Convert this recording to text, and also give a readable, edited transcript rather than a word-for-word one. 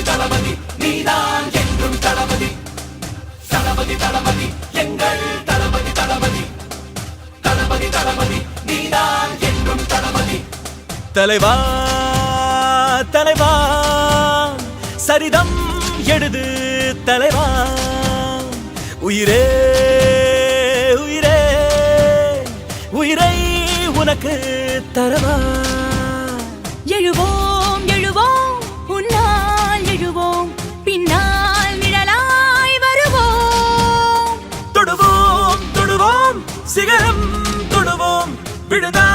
தளபதி தளபதி நீதான் என்றும் தளபதி தளபதி தளபதி எங்கள் தளபதி தளபதி தளபதி தளபதி நீதான் என்றும் தளபதி தலைவா தலைவா சரிதம் எழுது தலைவா உயிரே உயிரே உயிரை உனக்கு தரவா எழுவோம் எழுவோம் உன்னால் எழுவோம் பின்னால் நிழலாய் வருவோம் தொடுவோம் தொடுவோம் சிகரம் தொடுவோம் விழுதா